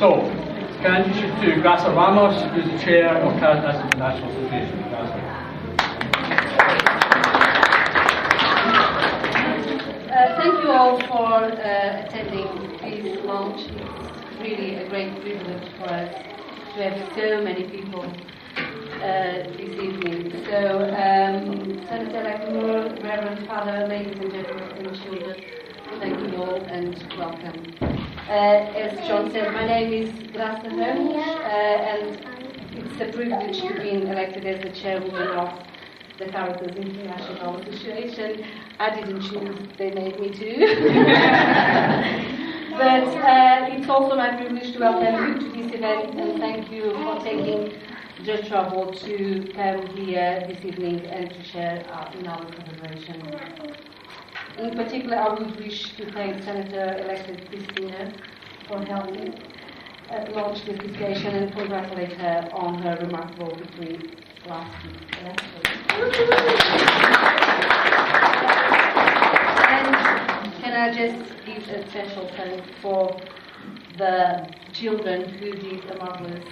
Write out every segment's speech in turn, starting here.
So, can I introduce you to Graça Ramos, who's the chair of Caritas International Association. Thank you all for attending this launch. It's really a great privilege for us to have so many people this evening. So, Senator Lacour, Reverend Father, ladies and gentlemen and children, thank you all and welcome. As John said, my name is Graça Ramos, and it's a privilege to be elected as the chairwoman of the Caritas International Association. I didn't choose, they made me to. But it's also my privilege to welcome you to this event and thank you for taking the trouble to come here this evening and to share in our celebration. In particular, I would wish to thank Senator-elect Christina for helping launch this occasion and congratulate her on her remarkable victory last week. And can I just give a special thanks for the children who did a marvelous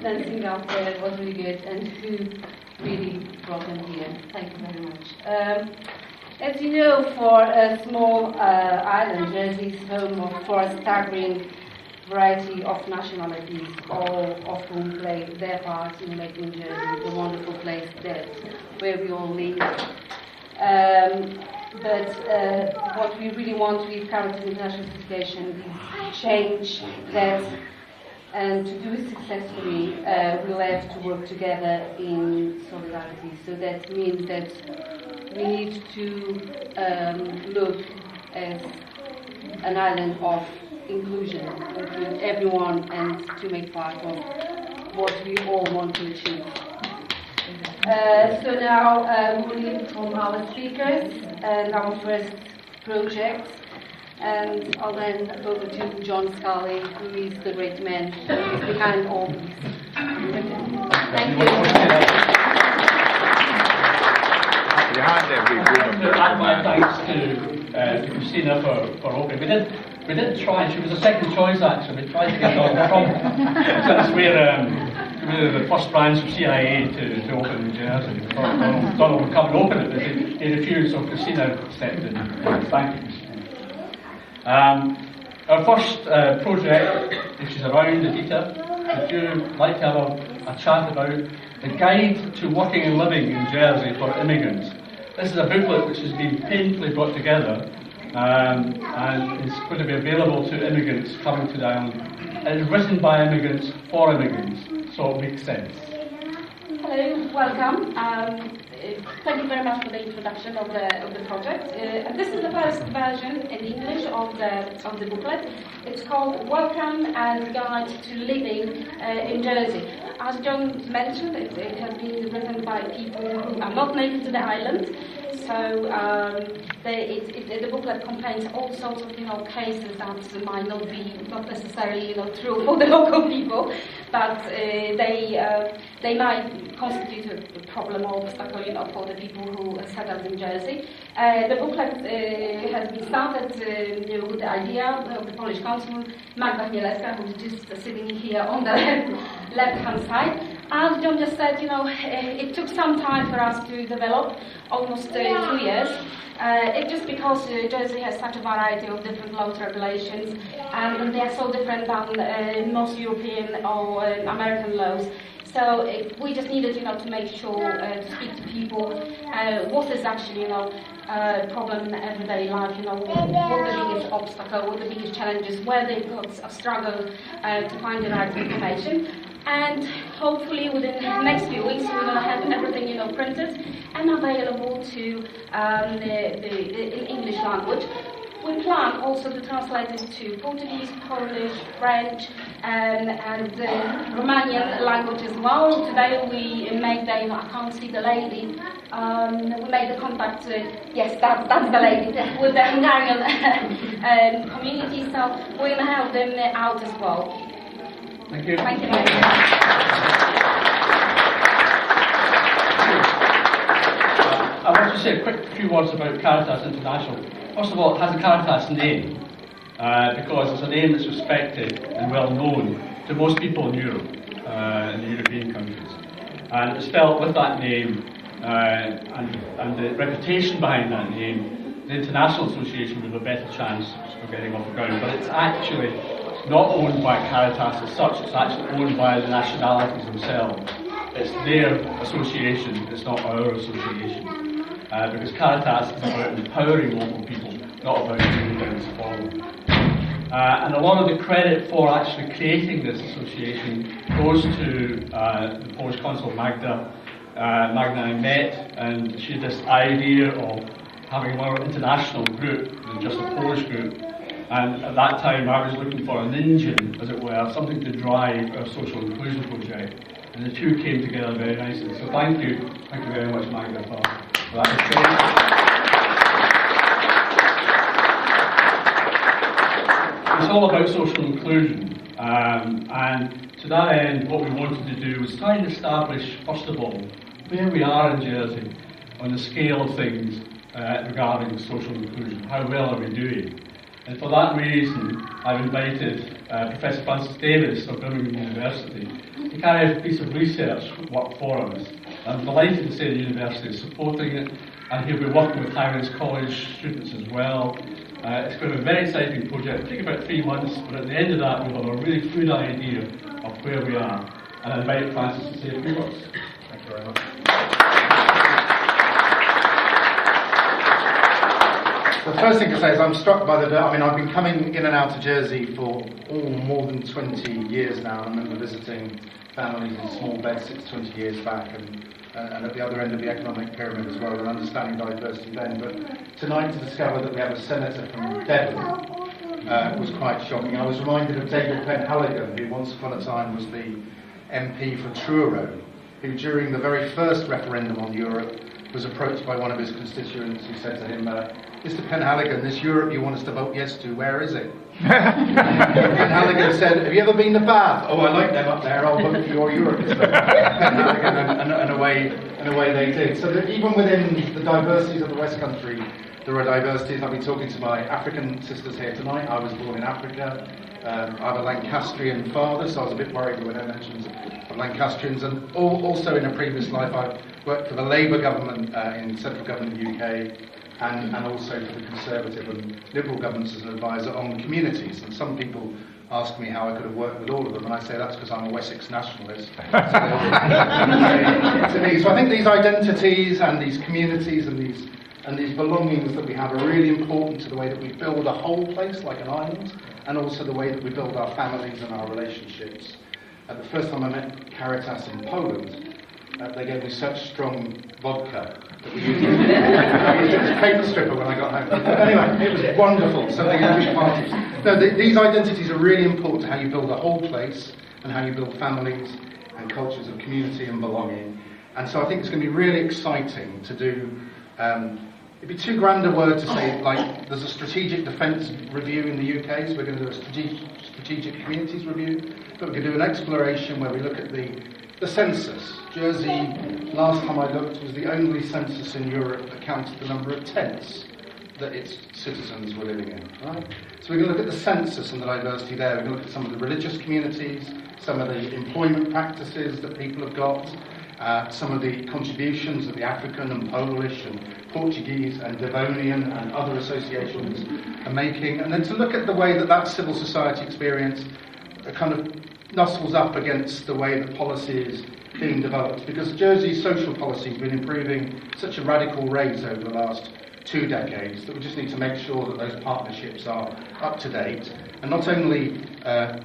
dancing out there. It was really good, and who really brought them here. Thank you very much. As you know, for a small island, Jersey is home for a staggering variety of nationalities, all of whom play their part in making Jersey the wonderful place where we all live. But what we really want with Caritas International Association is change that, and to do it successfully, we'll have to work together in solidarity. So that means that we need to look as an island of inclusion, include everyone and to make part of what we all want to achieve. So now we'll hear from our speakers and our first project, and I'll hand over to John Scully, who is the great man who is behind all this. Thank you. Add my thanks to Christina for opening. We did try. She was a second choice actually. We tried to get Donald Trump, since we're the first branch of CIA to open in Jersey. Donald would come and open it, but he refused. So Christina accepted. Thank you, Christina. Our first project, which is around Edita, would you like to have a chat about the guide to working and living in Jersey for immigrants? This is a booklet which has been painfully brought together and is going to be available to immigrants coming to the island. It is written by immigrants for immigrants, so it makes sense. Hello, welcome. Thank you very much for the introduction of the project. This is the first version in English of the booklet. It's called Welcome and Guide to Living in Jersey. As John mentioned, it has been written by people who are not native to the island. So the booklet contains all sorts of cases that might not be necessarily true for the local people, but they might constitute a problem or obstacle for the people who settled in Jersey. The booklet has been started with the idea of the Polish consul Magda Chmielewska, who is just sitting here on the left-hand side. As John just said, it took some time for us to develop, almost 2 years. It's just because Jersey has such a variety of different laws, regulations, and they are so different than most European or American laws. So we just needed, to make sure to speak to people what is actually, problem in everyday life. What the biggest obstacle, what the biggest challenges, where they've got a struggle to find the right information. And hopefully within the next few weeks we're going to have everything printed and available to the English language. We plan also to translate it to Portuguese, Polish, French, and Romanian language as well. Today we made I can't see the lady, we made the contact, yes, that's the lady, with the Hungarian community, so we're going to help them out as well. Thank you. Thank you very much. I want to say a quick few words about Caritas International. First of all, it has a Caritas name. because it's a name that's respected and well known to most people in Europe, in the European countries. And it was felt with that name and the reputation behind that name, the International Association would have a better chance of getting off the ground. But it's actually not owned by Caritas as such, it's actually owned by the nationalities themselves. It's their association, it's not our association. Because Caritas is about empowering local people, not about doing things for them. And a lot of the credit for actually creating this association goes to the Polish consul Magda. Magda and I met, and she had this idea of having a more international group than just a Polish group. And at that time I was looking for an engine, as it were, something to drive our social inclusion project. And the two came together very nicely. So thank you very much, Magda, for that experience. It's all about social inclusion, and to that end what we wanted to do was try and establish, first of all, where we are in Jersey on the scale of things regarding social inclusion. How well are we doing? And for that reason I've invited Professor Francis Davis of Birmingham University to carry out a piece of research work for us. I'm delighted to say the university is supporting it, and he'll be working with Highlands College students as well. It's going to be a very exciting project. It'll take about 3 months, but at the end of that we'll have a really good idea of where we are. And I invite Francis to say a few words. Thank you very much. The first thing to say is I'm struck by I've been coming in and out of Jersey for more than 20 years now. I remember visiting families in small beds 20 years back, and at the other end of the economic pyramid as well, and understanding diversity then. But tonight to discover that we have a senator from Devon was quite shocking. I was reminded of David Penhaligon, who once upon a time was the MP for Truro, who during the very first referendum on Europe was approached by one of his constituents who said to him, Mr. Penhaligon, this Europe you want us to vote yes to, where is it? Penhaligon said, have you ever been to Bath? Oh, I like them up there, I'll vote for your Europe. Penhaligon, and away they did. So that even within the diversities of the West Country, there are diversities. I've been talking to my African sisters here tonight. I was born in Africa. I have a Lancastrian father, so I was a bit worried when I mentioned of Lancastrians. And also in a previous life, I worked for the Labour government in central government UK, and also for the Conservative and Liberal governments as an advisor on communities. And some people ask me how I could have worked with all of them, and I say that's because I'm a Wessex nationalist. So I think these identities and these communities and these belongings that we have are really important to the way that we build a whole place like an island, and also the way that we build our families and our relationships. The first time I met Caritas in Poland, they gave me such strong vodka that we used it as a paper stripper when I got home. Anyway, it was wonderful, something in big parties. No, these identities are really important to how you build a whole place and how you build families and cultures of community and belonging. And so I think it's going to be really exciting to do. It'd be too grand a word to say, like, there's a strategic defence review in the UK, so we're going to do a strategic communities review, but we're going to do an exploration where we look at the census. Jersey, last time I looked, was the only census in Europe that counted the number of tents that its citizens were living in. Right? So we're going to look at the census and the diversity there. We're going to look at some of the religious communities, some of the employment practices that people have got, some of the contributions that the African and Polish and Portuguese and Devonian and other associations are making, and then to look at the way that civil society experience kind of nuzzles up against the way that policy is being developed, because Jersey's social policy has been improving at such a radical rate over the last 2 decades that we just need to make sure that those partnerships are up to date, and not only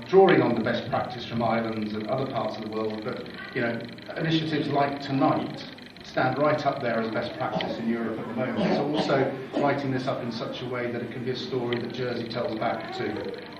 drawing on the best practice from Ireland and other parts of the world, but initiatives like tonight stand right up there as best practice in Europe at the moment. So also writing this up in such a way that it can be a story that Jersey tells back to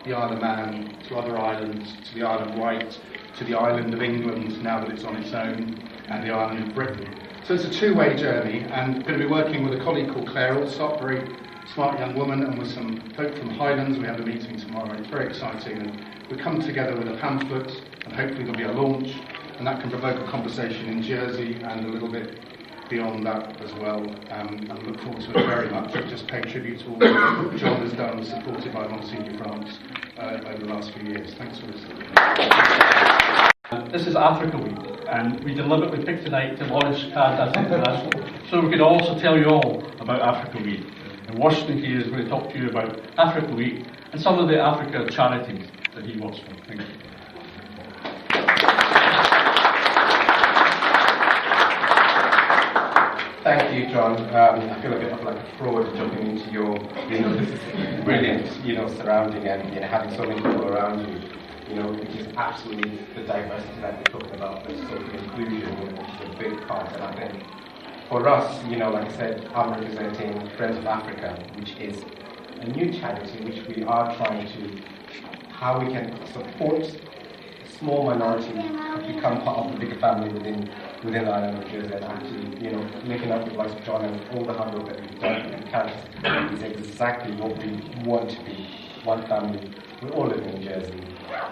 the Isle of Man, to other islands, to the Isle of Wight, to the island of England now that it's on its own, and the island of Britain. So it's a two-way journey, and I'm going to be working with a colleague called Claire Alsop, very smart young woman, and with some folk from Highlands. We have a meeting tomorrow. It's very exciting, and we come together with a pamphlet, and hopefully there'll be a launch, and that can provoke a conversation in Jersey and a little bit beyond that as well, and look forward to it very much. I just pay tribute to all that John has done, supported by Monsignor France over the last few years. Thanks for listening. This is Africa Week, and we deliberately picked tonight to launch Caritas International so we could also tell you all about Africa Week. And Washington here is going to talk to you about Africa Week and some of the Africa charities that he works for. Thank you. Thank you, John. I feel a bit like a fraud jumping into your, this is brilliant, surrounding and having so many people around you, which is absolutely the diversity that we're talking about, the social inclusion, which is a big part. And I think for us, like I said, I'm representing Friends of Africa, which is a new charity which we are trying to, how we can support small minority become part of the bigger family within the island of Jersey, and actually, linking up with like John and all the hard work that we've done in Caritas is exactly what we want to be. One family, we all live in Jersey.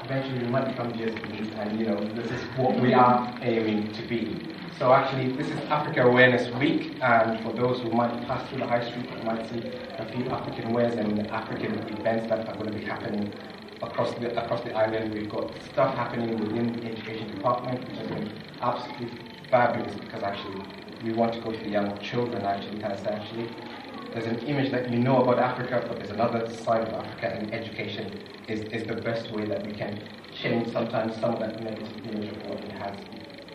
Eventually we might become Jersey, and this is what we are aiming to be. So actually, this is Africa Awareness Week, and for those who might pass through the high street, you might see a few African wares and African events that are going to be happening across the island. We've got stuff happening within the education department, which has been absolutely fabulous, because actually we want to go to the young children actually kind of say, actually, there's an image that you know about Africa, but there's another side of Africa, and education is the best way that we can change sometimes some of that negative image of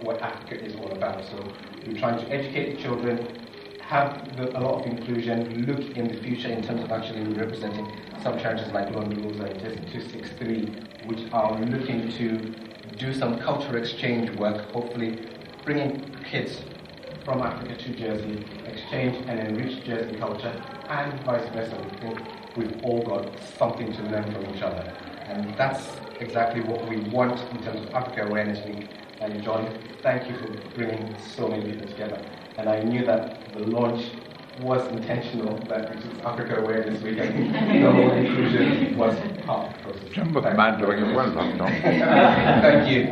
what Africa is all about. So we're trying to educate the children, have a lot of inclusion, look in the future in terms of actually representing some charities like London Rules and 263, which are looking to do some cultural exchange work, hopefully bringing kids from Africa to Jersey, exchange and enrich Jersey culture, and vice versa. We think we've all got something to learn from each other. And that's exactly what we want in terms of Africa Awareness Week. And John, thank you for bringing so many people together. And I knew that the launch was intentional, that it is Africa Awareness Week, and the whole inclusion was part of the process. Jumbo the man doing it well, John. Thank you.